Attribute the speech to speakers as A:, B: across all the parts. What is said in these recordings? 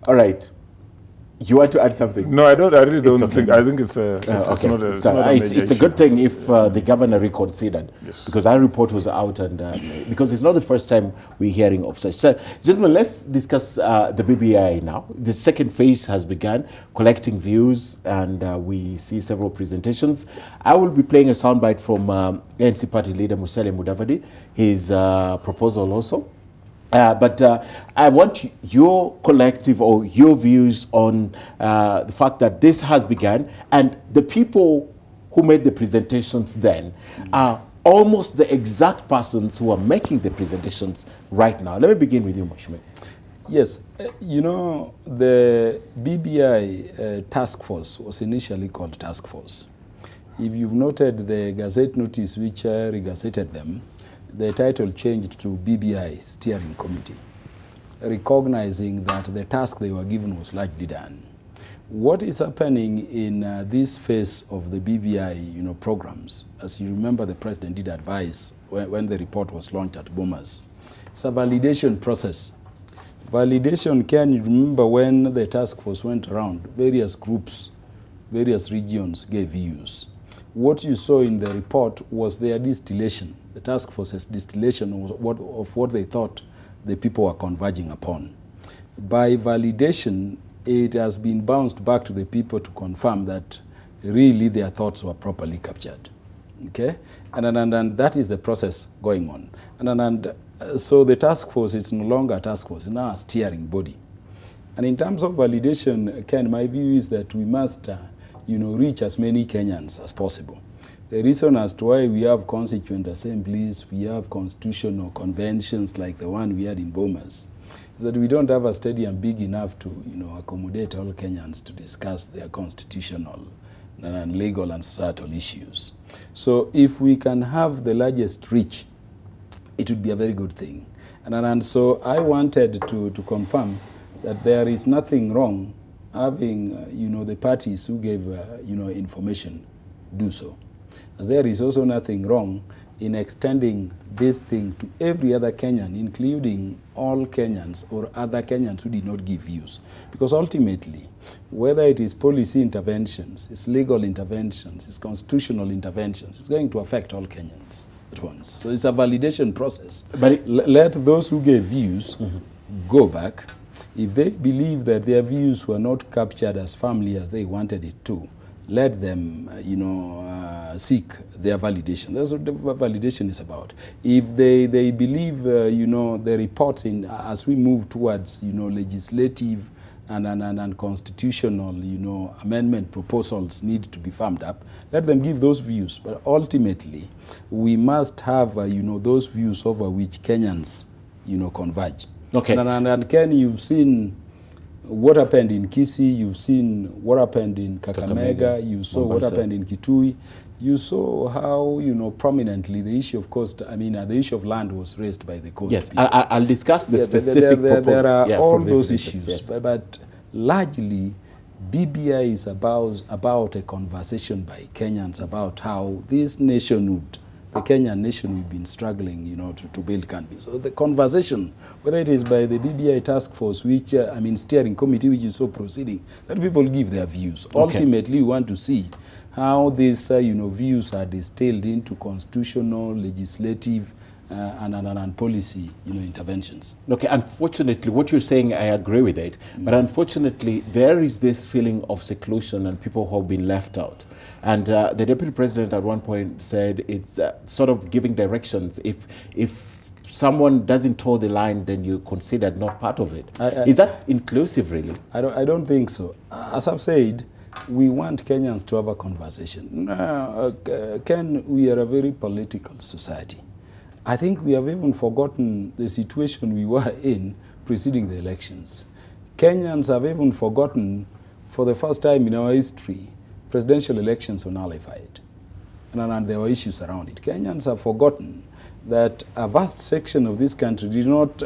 A: All right. You want to add something?
B: No, I don't. I really don't
A: okay.
B: think. I think it's a
A: it's a good thing if the governor reconsidered,
B: yes,
A: because our report was out, and because it's not the first time we're hearing of such. So, gentlemen, let's discuss the BBI now. The second phase has begun, collecting views, and we see several presentations. I will be playing a soundbite from ANC party leader Musalia Mudavadi, his proposal also. But I want your collective or your views on the fact that this has begun, and the people who made the presentations then are almost the exact persons who are making the presentations right now. Let me begin with you, Mheshimiwa.
C: Yes, you know, the BBI task force was initially called task force. If you've noted the Gazette notice which regazetted them, the title changed to BBI Steering Committee, recognizing that the task they were given was largely done. What is happening in this phase of the BBI, programs, as you remember, the president did advise when the report was launched at Bomas. It's a validation process. Validation, can you remember when the task force went around, various groups, various regions gave views. What you saw in the report was their distillation. The task force's distillation of what they thought the people were converging upon. By validation, it has been bounced back to the people to confirm that really their thoughts were properly captured. Okay? And that is the process going on. So the task force is no longer a task force, it's now a steering body. And in terms of validation, Ken, my view is that we must reach as many Kenyans as possible. The reason as to why we have constituent assemblies, we have constitutional conventions like the one we had in Bomas, is that we don't have a stadium big enough to accommodate all Kenyans to discuss their constitutional and legal and societal issues. So if we can have the largest reach, it would be a very good thing. And so I wanted to confirm that there is nothing wrong having the parties who gave information do so. As there is also nothing wrong in extending this thing to every other Kenyan, including all Kenyans or other Kenyans who did not give views. Because ultimately, whether it is policy interventions, it's legal interventions, it's constitutional interventions, it's going to affect all Kenyans at once. So it's a validation process. But let those who gave views go back. If they believe that their views were not captured as firmly as they wanted it to, let them, seek their validation. That's what the validation is about. If they believe, the reports as we move towards, legislative and constitutional, amendment proposals need to be firmed up, let them give those views. But ultimately, we must have, those views over which Kenyans, converge.
A: Okay.
C: And Ken, you've seen what happened in Kisii, you've seen what happened in Kakamega, you saw what happened in Kitui, you saw how, prominently the issue of cost, the issue of land was raised by the coast.
A: Yes, I'll discuss the specific
C: there are all those issues, yes. But largely, BBI is about a conversation by Kenyans about how this nationhood, the Kenyan nation we've been struggling, to build can be. So the conversation, whether it is by the BBI task force, which, steering committee, which is so proceeding, let people give their views. Okay. Ultimately, we want to see how these, views are distilled into constitutional, legislative, and policy, interventions. Okay,
A: unfortunately, what you're saying, I agree with it. But unfortunately, there is this feeling of seclusion and people who have been left out. And the Deputy President at one point said it's sort of giving directions. If someone doesn't toe the line, then you're considered not part of it. Is that inclusive, really?
C: I don't think so. As I've said, we want Kenyans to have a conversation. Ken, we are a very political society. I think we have even forgotten the situation we were in preceding the elections. Kenyans have even forgotten, for the first time in our history, presidential elections were nullified. And there were issues around it. Kenyans have forgotten that a vast section of this country did not,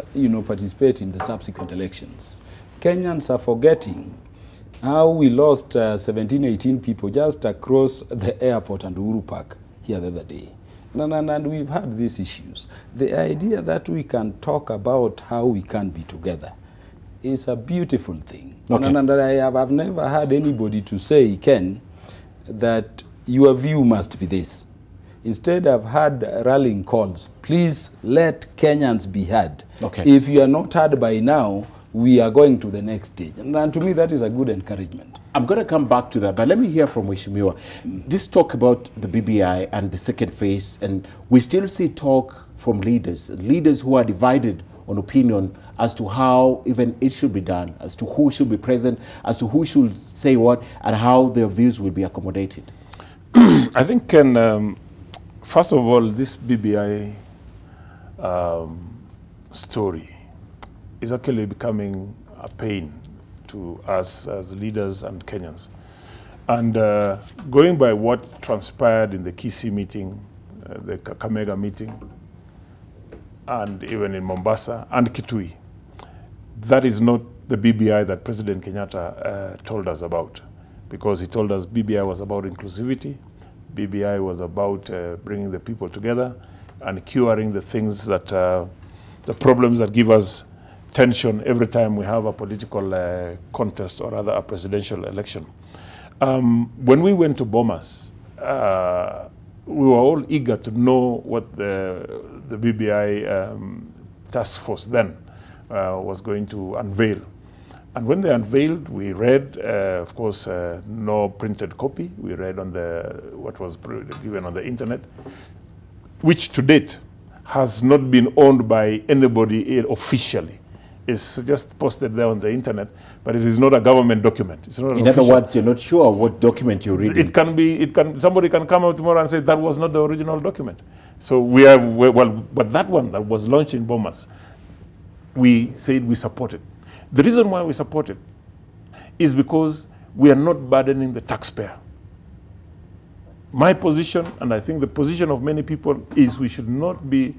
C: participate in the subsequent elections. Kenyans are forgetting how we lost 17, 18 people just across the airport and Uhuru Park here the other day. And we've had these issues. The idea that we can talk about how we can be together is a beautiful thing.
A: Okay.
C: And I've never heard anybody to say, Ken, that your view must be this. Instead, I've had rallying calls. Please let Kenyans be heard.
A: Okay.
C: If you are not heard by now, we are going to the next stage. And to me, that is a good encouragement.
A: I'm going to come back to that, but let me hear from Mheshimiwa. This talk about the BBI and the second phase, and we still see talk from leaders who are divided on opinion as to how even it should be done, as to who should be present, as to who should say what, and how their views will be accommodated.
B: I think, first of all, this BBI story is actually becoming a pain to us as leaders and Kenyans. And going by what transpired in the Kisii meeting, the Kakamega meeting, and even in Mombasa and Kitui, that is not the BBI that President Kenyatta told us about. Because he told us BBI was about inclusivity, BBI was about bringing the people together and curing the things that, the problems that give us tension every time we have a political contest or rather a presidential election. When we went to Bomas, we were all eager to know what the BBI task force then was going to unveil. And when they unveiled, we read, of course, no printed copy. We read on what was given on the internet, which to date has not been owned by anybody officially. It's just posted there on the internet, but it is not a government document. It's not
A: in other words, you're not sure what document you're reading.
B: It can be, somebody can come out tomorrow and say that was not the original document. So we have, well, but that one that was launched in Bomas, we said we support it. The reason why we support it is because we are not burdening the taxpayer. My position, and I think the position of many people, is we should not be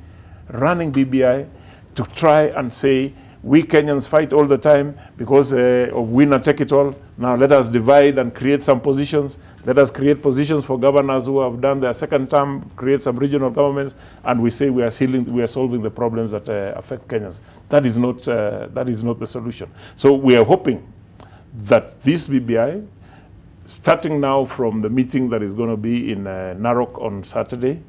B: running BBI to try and say, we Kenyans fight all the time because of winner take it all. Now let us divide and create some positions. Let us create positions for governors who have done their second term, create some regional governments, and we say we are solving the problems that affect Kenyans. That is not the solution. So we are hoping that this BBI, starting now from the meeting that is going to be in Narok on Saturday,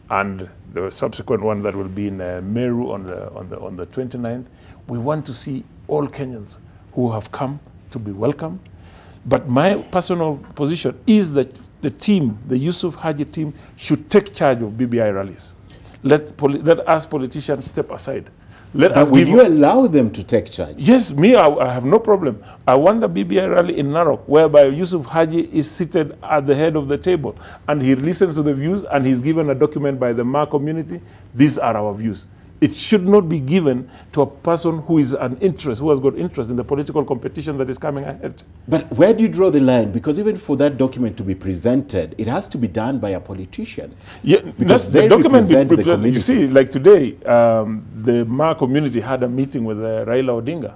B: and the subsequent one that will be in Meru on the 29th, we want to see all Kenyans who have come to be welcome. But my personal position is that the team, the Yusuf Haji team, should take charge of BBI rallies. Let us politicians step aside.
A: Will you allow them to take charge?
B: Yes, I have no problem. I want a BBI rally in Narok whereby Yusuf Haji is seated at the head of the table and he listens to the views and he's given a document by the Ma community. These are our views. It should not be given to a person who is an interest, who has got interest in the political competition that is coming ahead.
A: But where do you draw the line? Because even for that document to be presented, it has to be done by a politician. Yeah, because the document
B: you see, like today, the Ma community had a meeting with Raila Odinga.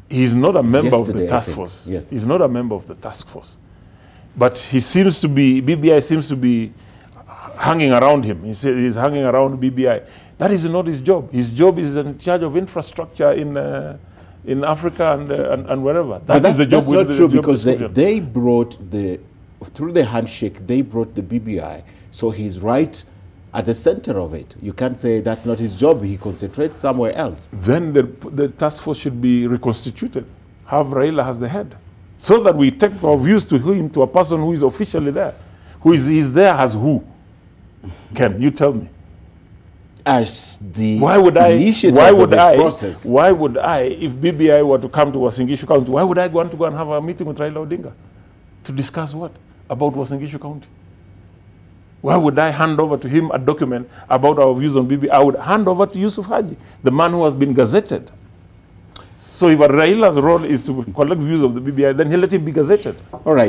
B: He's not a member of the task force.
A: Yes.
B: He's not a member of the task force. But he seems to be, BBI seems to be hanging around him. He's hanging around BBI. That is not his job. His job is in charge of infrastructure in Africa and wherever.
A: That's not true because they brought through the handshake, they brought the BBI. So he's right at the center of it. You can't say that's not his job. He concentrates somewhere else.
B: Then the task force should be reconstituted. Have Raila as the head. So that we take our views to him, to a person who is officially there. Who is there as who? Ken, you tell me.
A: As the
B: initiators
A: of this process.
B: Why would I, if BBI were to come to Uasin Gishu County, why would I want to go and have a meeting with Raila Odinga? To discuss what? About Uasin Gishu County? Why would I hand over to him a document about our views on BBI? I would hand over to Yusuf Haji, the man who has been gazetted. So if Raila's role is to collect views of the BBI, then he'll let him be gazetted.
A: All right.